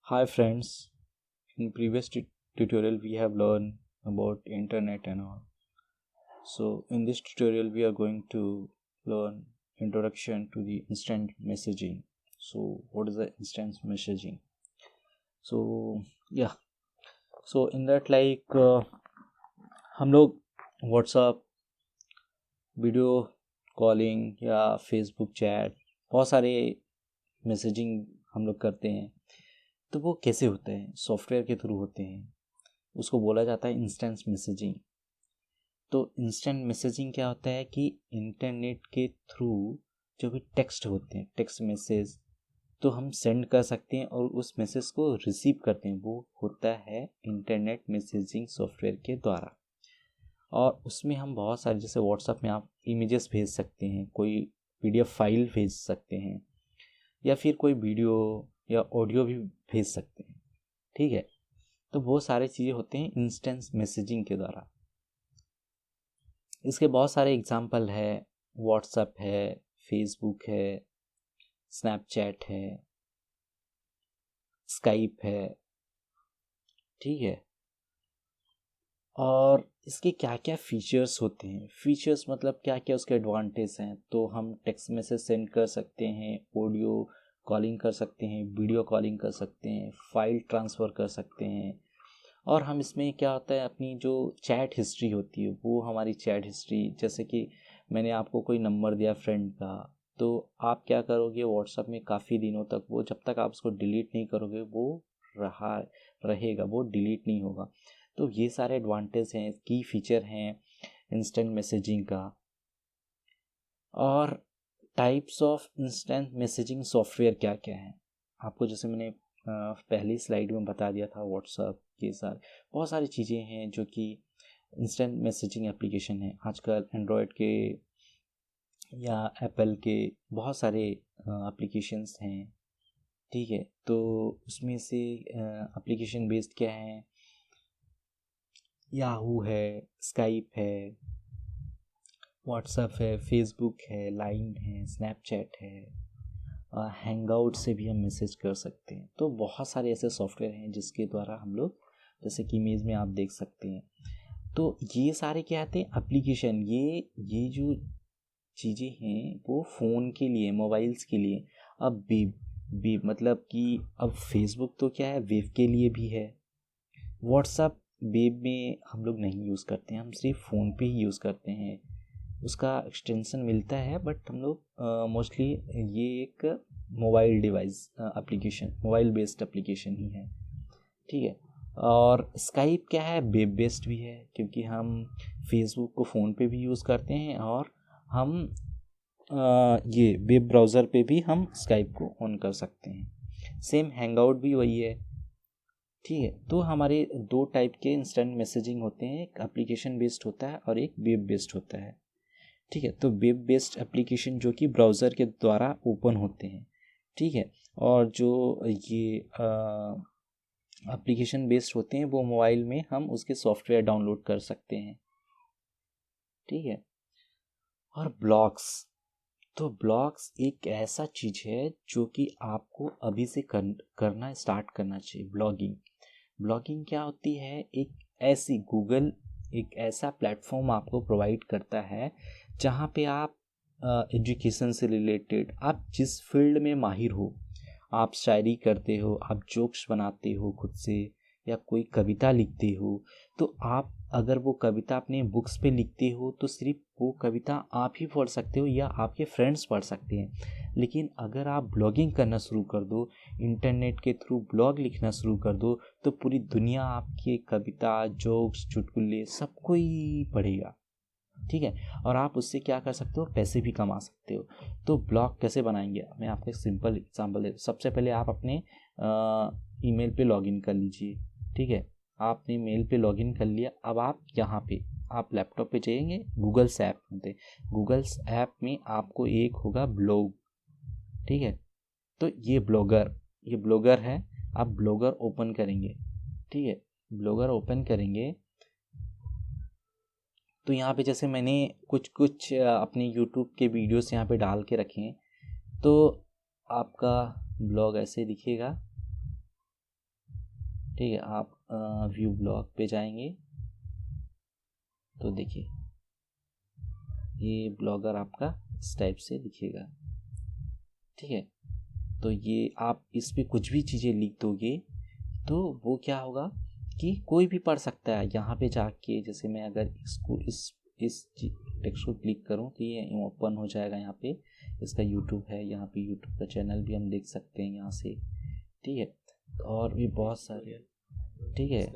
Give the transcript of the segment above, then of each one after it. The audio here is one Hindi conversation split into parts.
Hi friends, in previous tutorial we have learned about internet and all. So in this tutorial we are going to learn introduction to the instant messaging. So what is the instant messaging? So yeah, so in that हम लोग व्हाट्सअप वीडियो कॉलिंग या फेसबुक चैट बहुत सारे मैसेजिंग हम लोग करते हैं। तो वो कैसे होते हैं? सॉफ्टवेयर के थ्रू होते हैं। उसको बोला जाता है इंस्टेंट मैसेजिंग। तो इंस्टेंट मैसेजिंग क्या होता है कि इंटरनेट के थ्रू जो भी टेक्स्ट होते हैं, टेक्स्ट मैसेज तो हम सेंड कर सकते हैं और उस मैसेज को रिसीव करते हैं। वो होता है इंटरनेट मैसेजिंग सॉफ्टवेयर के द्वारा। और उसमें हम बहुत सारे, जैसे व्हाट्सएप में आप इमेजेस भेज सकते हैं, कोई पीडीएफ फाइल भेज सकते हैं, या फिर कोई वीडियो या ऑडियो भी भेज सकते हैं। ठीक है, तो बहुत सारे चीज़ें होते हैं इंस्टेंट मैसेजिंग के द्वारा। इसके बहुत सारे एग्जाम्पल है। व्हाट्सएप है, फेसबुक है, स्नैपचैट है, स्काइप है। ठीक है, और इसके क्या क्या फीचर्स होते हैं? फीचर्स मतलब क्या क्या उसके एडवांटेज हैं। तो हम टेक्स्ट मैसेज सेंड कर सकते हैं, ऑडियो कॉलिंग कर सकते हैं, वीडियो कॉलिंग कर सकते हैं, फाइल ट्रांसफ़र कर सकते हैं। और हम इसमें क्या होता है, अपनी जो चैट हिस्ट्री होती है वो हमारी चैट हिस्ट्री, जैसे कि मैंने आपको कोई नंबर दिया फ्रेंड का, तो आप क्या करोगे, व्हाट्सएप में काफ़ी दिनों तक वो, जब तक आप उसको डिलीट नहीं करोगे वो रहेगा, वो डिलीट नहीं होगा। तो ये सारे एडवांटेज हैं, की फीचर हैं इंस्टेंट मैसेजिंग का। और types of instant messaging software क्या क्या हैं, आपको जैसे मैंने पहली स्लाइड में बता दिया था। व्हाट्सएप के साथ बहुत सारी चीज़ें हैं जो कि इंस्टेंट मैसेजिंग एप्लीकेशन है। आजकल एंड्रॉयड के या एप्पल के बहुत सारे एप्लीकेशंस हैं। ठीक है, तो उसमें से एप्लीकेशन बेस्ड क्या है, याहू है, स्काइप है, व्हाट्सएप है, फेसबुक है, लाइन है, स्नैपचैट है, हैंगआउट से भी हम मैसेज कर सकते हैं। तो बहुत सारे ऐसे सॉफ्टवेयर हैं जिसके द्वारा हम लोग, जैसे कि इमेज में आप देख सकते हैं। तो ये सारे क्या आते हैं, एप्लीकेशन। ये जो चीज़ें हैं वो फ़ोन के लिए, मोबाइल्स के लिए। अब भी मतलब कि अब फेसबुक तो क्या है, वेब के लिए भी है। व्हाट्सएप वेब में हम लोग नहीं यूज़ करते हैं, हम सिर्फ फ़ोन पे ही यूज़ करते हैं। उसका एक्सटेंशन मिलता है, बट हम लोग मोस्टली ये एक mobile device application, mobile based application ही है। ठीक है, और स्काइप क्या है, वेब बेस्ड भी है, क्योंकि हम फेसबुक को फ़ोन पे भी यूज़ करते हैं और हम ये वेब ब्राउज़र पे भी हम स्काइप को ऑन कर सकते हैं। सेम हैंगआउट भी वही है। ठीक है, तो हमारे दो टाइप के इंस्टेंट मैसेजिंग होते हैं, एक एप्लीकेशन बेस्ड होता है और एक वेब बेस्ड होता है। ठीक है, तो वेब बेस्ड एप्लीकेशन जो कि ब्राउज़र के द्वारा ओपन होते हैं। ठीक है, और जो ये एप्लीकेशन बेस्ड होते हैं वो मोबाइल में हम उसके सॉफ्टवेयर डाउनलोड कर सकते हैं। ठीक है, और ब्लॉग्स, तो ब्लॉग्स एक ऐसा चीज़ है जो कि आपको अभी से करना स्टार्ट करना चाहिए। ब्लॉगिंग क्या होती है, एक ऐसी गूगल एक ऐसा प्लेटफॉर्म आपको प्रोवाइड करता है जहाँ पे आप एजुकेशन से रिलेटेड, आप जिस फील्ड में माहिर हो, आप शायरी करते हो, आप जोक्स बनाते हो खुद से, या कोई कविता लिखते हो, तो आप अगर वो कविता अपने बुक्स पे लिखते हो तो सिर्फ वो कविता आप ही पढ़ सकते हो या आपके फ्रेंड्स पढ़ सकते हैं। लेकिन अगर आप ब्लॉगिंग करना शुरू कर दो, इंटरनेट के थ्रू ब्लॉग लिखना शुरू कर दो, तो पूरी दुनिया आपकी कविता, जोक्स, चुटकुले सब कोई पढ़ेगा। ठीक है, और आप उससे क्या कर सकते हो, पैसे भी कमा सकते हो। तो ब्लॉग कैसे बनाएंगे, मैं आपको एक सिंपल एग्जांपल दे। सबसे पहले आप अपने ईमेल पे लॉगिन कर लीजिए। ठीक है, आपने मेल पे लॉगिन कर लिया। अब आप यहाँ पे, आप लैपटॉप पे जाएंगे, गूगल्स ऐप होते, गूगल्स ऐप में आपको एक होगा ब्लॉग। ठीक है, तो ये ब्लॉगर है। आप ब्लॉगर ओपन करेंगे। ठीक है, ब्लॉगर ओपन करेंगे तो यहाँ पे जैसे मैंने कुछ कुछ अपने यूट्यूब के वीडियोस यहाँ पे डाल के रखे हैं। तो आपका ब्लॉग ऐसे दिखेगा। ठीक है, आप व्यू ब्लॉग पे जाएंगे तो देखिए ये ब्लॉगर आपका इस टाइप से दिखेगा। ठीक है, तो ये आप इस पे कुछ भी चीज़ें लिख दोगे तो वो क्या होगा कि कोई भी पढ़ सकता है। यहाँ पे जाके जैसे मैं अगर इसको इस टेक्स्ट को क्लिक करूँ तो ये ओपन हो जाएगा। यहाँ पे इसका यूट्यूब है, यहाँ पे यूट्यूब का चैनल भी हम देख सकते हैं यहाँ से। ठीक है, और भी बहुत सारे। ठीक है,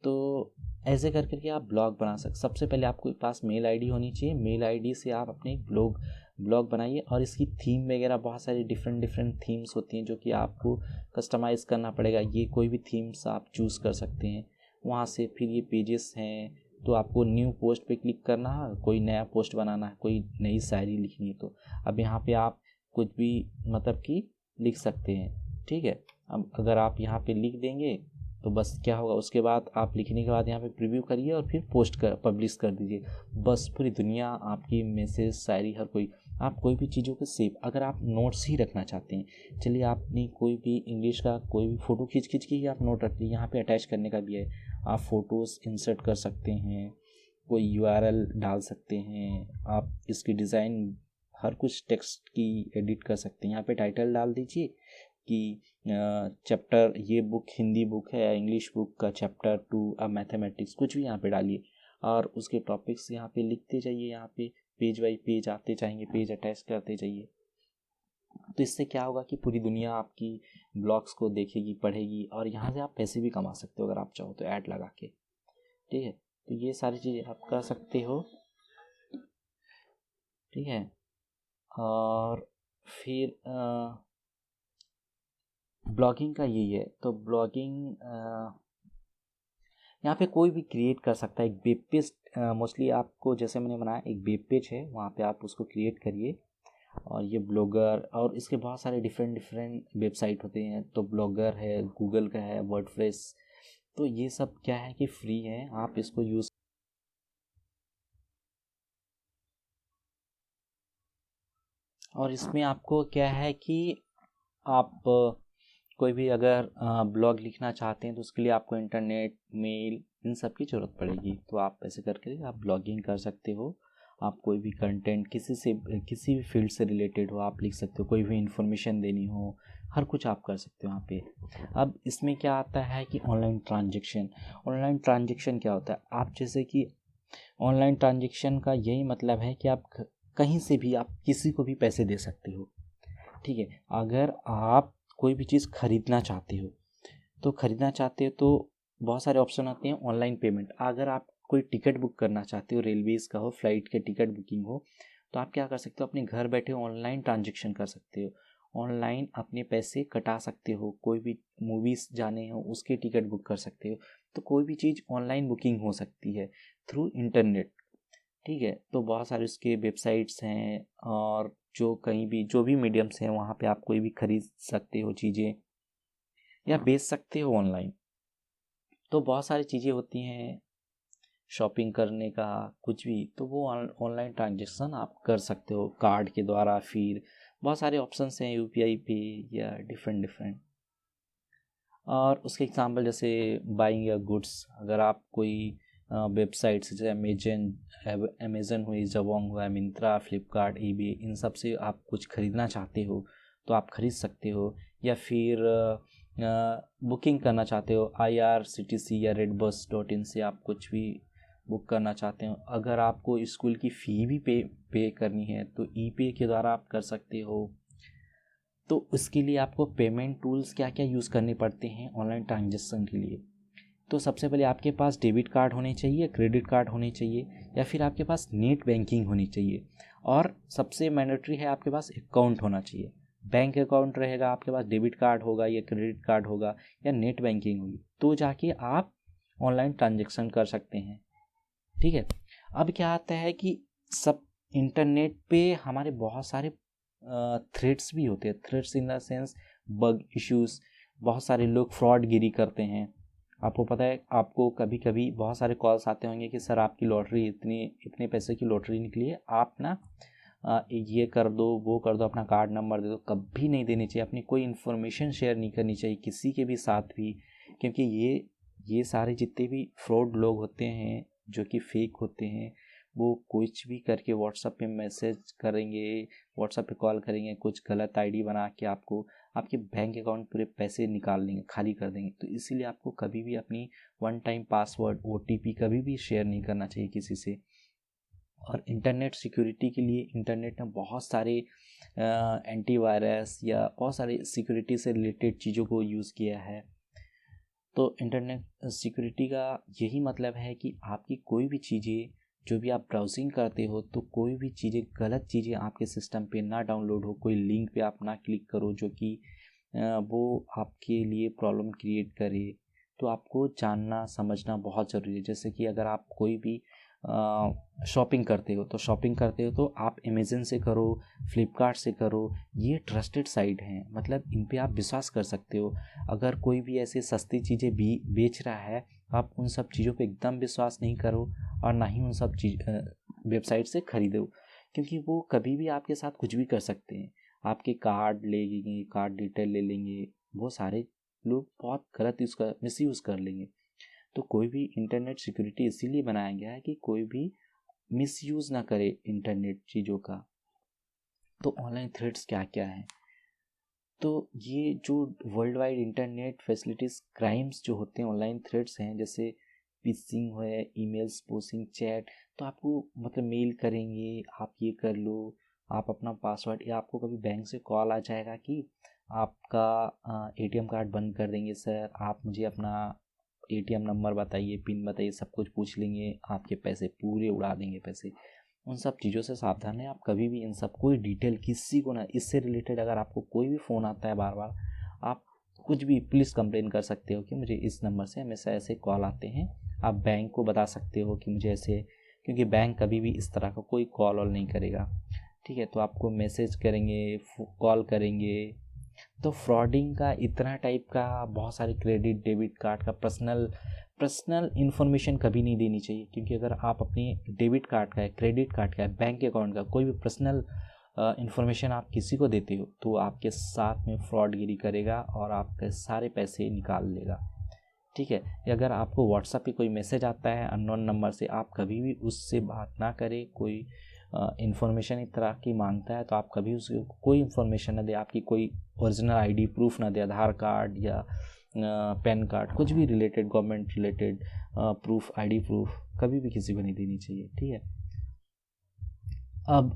तो ऐसे कर करके आप ब्लॉग बना सकते। सबसे पहले आपके पास मेल आईडी होनी चाहिए। मेल आईडी से आप अपने ब्लॉग बनाइए, और इसकी थीम वगैरह बहुत सारी डिफरेंट थीम्स होती हैं जो कि आपको कस्टमाइज़ करना पड़ेगा। ये कोई भी थीम्स आप चूज़ कर सकते हैं वहाँ से। फिर ये पेजेस हैं, तो आपको न्यू पोस्ट पे क्लिक करना है, कोई नया पोस्ट बनाना है, कोई नई शायरी लिखनी है तो अब यहाँ पे आप कुछ भी मतलब कि लिख सकते हैं। ठीक है, अब अगर आप यहाँ पे लिख देंगे तो बस क्या होगा, उसके बाद आप लिखने के बाद यहाँ पे प्रीव्यू करिए और फिर पब्लिश कर दीजिए। बस पूरी दुनिया आपकी मैसेज शायरी हर कोई, आप कोई भी चीज़ों के सेव, अगर आप नोट्स ही रखना चाहते हैं, चलिए आपने कोई भी इंग्लिश का कोई भी फ़ोटो खींच के ही आप नोट रखिए। यहाँ पे अटैच करने का भी है, आप फ़ोटोज़ इंसर्ट कर सकते हैं, कोई यूआरएल डाल सकते हैं, आप इसकी डिज़ाइन हर कुछ टेक्स्ट की एडिट कर सकते हैं। यहाँ पे टाइटल डाल दीजिए कि चैप्टर, ये बुक हिंदी बुक है या इंग्लिश बुक का चैप्टर 2 मैथमेटिक्स, कुछ भी यहाँ पे डालिए और उसके टॉपिक्स यहाँ पे लिखते जाइए। यहाँ पे पेज बाई पेज आते जाएंगे, पेज अटैच करते जाइए। तो इससे क्या होगा कि पूरी दुनिया आपकी ब्लॉग्स को देखेगी, पढ़ेगी, और यहाँ से आप पैसे भी कमा सकते हो अगर आप चाहो तो ऐड लगा के। ठीक है, तो ये सारी चीज़ें आप कर सकते हो। ठीक है, और फिर ब्लॉगिंग का यही है। तो ब्लॉगिंग यहाँ पे कोई भी क्रिएट कर सकता है एक वेब पेज। मोस्टली आपको जैसे मैंने बनाया एक वेब पेज है, वहाँ पे आप उसको क्रिएट करिए। और ये ब्लॉगर, और इसके बहुत सारे डिफरेंट वेबसाइट होते हैं। तो ब्लॉगर है, गूगल का है, वर्डप्रेस, तो ये सब क्या है कि फ्री है, आप इसको यूज़। और इसमें आपको क्या है कि आप कोई भी अगर ब्लॉग लिखना चाहते हैं तो उसके लिए आपको इंटरनेट, मेल, इन सब की ज़रूरत पड़ेगी। तो आप ऐसे करके आप ब्लॉगिंग कर सकते हो। आप कोई भी कंटेंट किसी भी फील्ड से रिलेटेड हो आप लिख सकते हो, कोई भी इंफॉर्मेशन देनी हो, हर कुछ आप कर सकते हो यहाँ पे। अब इसमें क्या आता है कि ऑनलाइन ट्रांजेक्शन क्या होता है। आप जैसे कि ऑनलाइन ट्रांजेक्शन का यही मतलब है कि आप कहीं से भी आप किसी को भी पैसे दे सकते हो। ठीक है, अगर आप कोई भी चीज़ खरीदना चाहते हो तो बहुत सारे ऑप्शन आते हैं ऑनलाइन पेमेंट। अगर आप कोई टिकट बुक करना चाहते हो, रेलवेज़ का हो, फ्लाइट के टिकट बुकिंग हो, तो आप क्या कर सकते हो, अपने घर बैठे ऑनलाइन ट्रांजेक्शन कर सकते हो, ऑनलाइन अपने पैसे कटा सकते हो, कोई भी मूवीज़ जाने हो उसके टिकट बुक कर सकते हो। तो कोई भी चीज़ ऑनलाइन बुकिंग हो सकती है थ्रू इंटरनेट। ठीक है, तो बहुत सारे उसके वेबसाइट्स हैं, और जो भी मीडियम्स हैं वहाँ पे आप कोई भी खरीद सकते हो चीज़ें या बेच सकते हो ऑनलाइन। तो बहुत सारी चीज़ें होती हैं शॉपिंग करने का, कुछ भी, तो वो ऑनलाइन ट्रांजेक्शन आप कर सकते हो कार्ड के द्वारा। फिर बहुत सारे ऑप्शंस हैं यूपीआई पे या डिफरेंट। और उसके एग्जांपल जैसे बाइंग या गुड्स, अगर आप कोई वेबसाइट से जैसे अमेजन हुई, जबोंग हुआ, मिंत्रा, फ्लिपकार्ट, ईबे, इन सब से आप कुछ खरीदना चाहते हो तो आप खरीद सकते हो। या फिर बुकिंग करना चाहते हो IRCTC या redbus.in से आप कुछ भी बुक करना चाहते हो। अगर आपको स्कूल की फ़ी भी पे करनी है तो ईपे के द्वारा आप कर सकते हो। तो उसके लिए आपको पेमेंट टूल्स क्या क्या यूज़ करने पड़ते हैं ऑनलाइन ट्रांजेक्शन के लिए। तो सबसे पहले आपके पास डेबिट कार्ड होने चाहिए, क्रेडिट कार्ड होने चाहिए, या फिर आपके पास नेट बैंकिंग होनी चाहिए। और सबसे मैंडेटरी है आपके पास अकाउंट होना चाहिए। बैंक अकाउंट रहेगा आपके पास, डेबिट कार्ड होगा या क्रेडिट कार्ड होगा या नेट बैंकिंग होगी, तो जाके आप ऑनलाइन ट्रांजेक्शन कर सकते हैं। ठीक है, अब क्या आता है कि सब इंटरनेट पे हमारे बहुत सारे थ्रेड्स भी होते हैं। Threads in the sense bug issues, बहुत सारे लोग फ्रॉड गिरी करते हैं। आपको पता है, आपको कभी कभी बहुत सारे कॉल्स आते होंगे कि सर आपकी लॉटरी इतने पैसे की लॉटरी निकली है, आप ना ये कर दो, वो कर दो, अपना कार्ड नंबर दे दो, कभी नहीं देनी चाहिए। अपनी कोई इन्फॉर्मेशन शेयर नहीं करनी चाहिए किसी के भी साथ भी, क्योंकि ये सारे जितने भी फ्रॉड लोग होते हैं जो कि फेक होते हैं, वो कुछ भी करके व्हाट्सएप पे मैसेज करेंगे, व्हाट्सएप पे कॉल करेंगे, कुछ गलत आईडी बना के आपको आपके बैंक अकाउंट पूरे पैसे निकाल लेंगे, खाली कर देंगे। तो इसीलिए आपको कभी भी अपनी वन टाइम पासवर्ड OTP कभी भी शेयर नहीं करना चाहिए किसी से। और इंटरनेट सिक्योरिटी के लिए इंटरनेट ने बहुत सारे एंटीवायरस या बहुत सारे सिक्योरिटी से रिलेटेड चीज़ों को यूज़ किया है। तो इंटरनेट सिक्योरिटी का यही मतलब है कि आपकी कोई भी चीज़ें, जो भी आप ब्राउजिंग करते हो, तो कोई भी चीज़ें, गलत चीज़ें आपके सिस्टम पे ना डाउनलोड हो, कोई लिंक पे आप ना क्लिक करो जो कि वो आपके लिए प्रॉब्लम क्रिएट करे। तो आपको जानना समझना बहुत ज़रूरी है। जैसे कि अगर आप कोई भी शॉपिंग करते हो तो आप अमेज़न से करो, फ्लिपकार्ट से करो, ये ट्रस्टेड साइट हैं, मतलब इन पे आप विश्वास कर सकते हो। अगर कोई भी ऐसे सस्ती चीज़ें भी बेच रहा है, आप उन सब चीज़ों पे एकदम विश्वास नहीं करो और ना ही उन सब वेबसाइट से खरीदो, क्योंकि वो कभी भी आपके साथ कुछ भी कर सकते हैं। आपके कार्ड ले लेंगे, कार्ड डिटेल ले लेंगे, वो सारे लोग बहुत गलत मिसयूज़ कर लेंगे। तो कोई भी इंटरनेट सिक्योरिटी इसीलिए बनाया गया है कि कोई भी मिसयूज़ ना करे इंटरनेट चीज़ों का। तो ऑनलाइन थ्रेट्स क्या क्या हैं? तो ये जो world wide internet facilities crimes जो होते हैं, ऑनलाइन थ्रेट्स हैं, जैसे फिशिंग है, ईमेल्स, स्पूफिंग, चैट। तो आपको मतलब मेल करेंगे, आप ये कर लो, आप अपना पासवर्ड, या आपको कभी बैंक से कॉल आ जाएगा कि आपका ATM कार्ड बंद कर देंगे सर, आप मुझे अपना ATM नंबर बताइए, पिन बताइए, सब कुछ पूछ लेंगे, आपके पैसे पूरे उड़ा देंगे पैसे। उन सब चीज़ों से सावधान है। आप कभी भी इन सब कोई डिटेल किसी को ना, इससे रिलेटेड अगर आपको कोई भी फ़ोन आता है बार बार, आप कुछ भी पुलिस कंप्लेन कर सकते हो कि मुझे इस नंबर से हमेशा ऐसे कॉल आते हैं। आप बैंक को बता सकते हो कि मुझे ऐसे, क्योंकि बैंक कभी भी इस तरह का कोई कॉल वॉल नहीं करेगा, ठीक है। तो आपको मैसेज करेंगे, कॉल करेंगे। तो फ्रॉडिंग का इतना टाइप का बहुत सारे क्रेडिट डेबिट कार्ड का पर्सनल इन्फॉर्मेशन कभी नहीं देनी चाहिए, क्योंकि अगर आप अपनी डेबिट कार्ड का है, क्रेडिट कार्ड का है, बैंक अकाउंट का कोई भी पर्सनल इन्फॉर्मेशन आप किसी को देते हो, तो आपके साथ में फ्रॉडगिरी करेगा और आपके सारे पैसे निकाल लेगा, ठीक है। या अगर आपको व्हाट्सएप पे कोई मैसेज आता है अननोन नंबर से, आप कभी भी उससे बात ना करें। कोई इन्फॉर्मेशन इस तरह की मांगता है तो आप कभी उसको कोई इन्फॉर्मेशन ना दे, आपकी कोई ओरिजिनल ID प्रूफ ना दे, आधार कार्ड या पैन कार्ड, कुछ भी related, government related proof, ID proof कभी भी किसी को नहीं देनी चाहिए, ठीक है। अब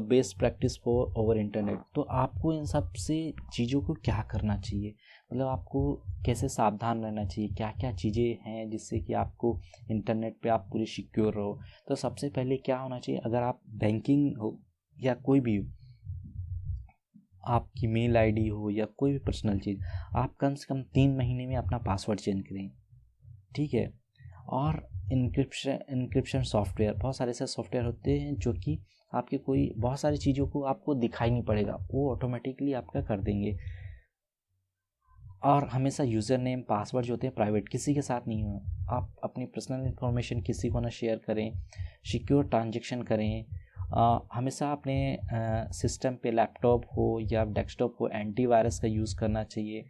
best practice for over internet. तो आपको इन सब से चीज़ों को क्या करना चाहिए, मतलब आपको कैसे सावधान रहना चाहिए, क्या क्या चीज़ें हैं जिससे कि आपको इंटरनेट पे आप पूरी सिक्योर रहो। तो सबसे पहले क्या होना चाहिए, अगर आप बैंकिंग हो या कोई भी आपकी मेल ID हो या कोई भी पर्सनल चीज़, आप कम से कम 3 महीने में अपना पासवर्ड चेंज करें, ठीक है। और इनक्रिप्शन सॉफ्टवेयर, बहुत सारे ऐसे सॉफ्टवेयर होते हैं जो कि आपके कोई बहुत सारी चीज़ों को आपको दिखाई नहीं पड़ेगा, वो ऑटोमेटिकली आपका कर देंगे। और हमेशा यूज़र नेम पासवर्ड जो होते हैं प्राइवेट, किसी के साथ नहीं हो। आप अपनी पर्सनल इन्फॉर्मेशन किसी को ना शेयर करें। सिक्योर ट्रांजेक्शन करें। हमेशा अपने सिस्टम पे, लैपटॉप हो या डेस्कटॉप हो, एंटीवायरस का यूज़ करना चाहिए।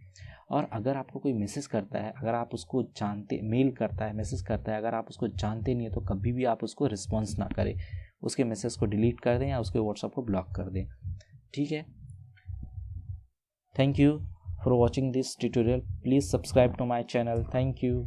और अगर आपको कोई मैसेज करता है, अगर आप उसको जानते, मेल करता है, मैसेज करता है, अगर आप उसको जानते नहीं है तो कभी भी आप उसको रिस्पॉन्स ना करें, उसके मैसेज को डिलीट कर दें या उसके व्हाट्सएप को ब्लॉक कर दें, ठीक है। Thank you for watching this tutorial. Please subscribe to my channel. Thank you.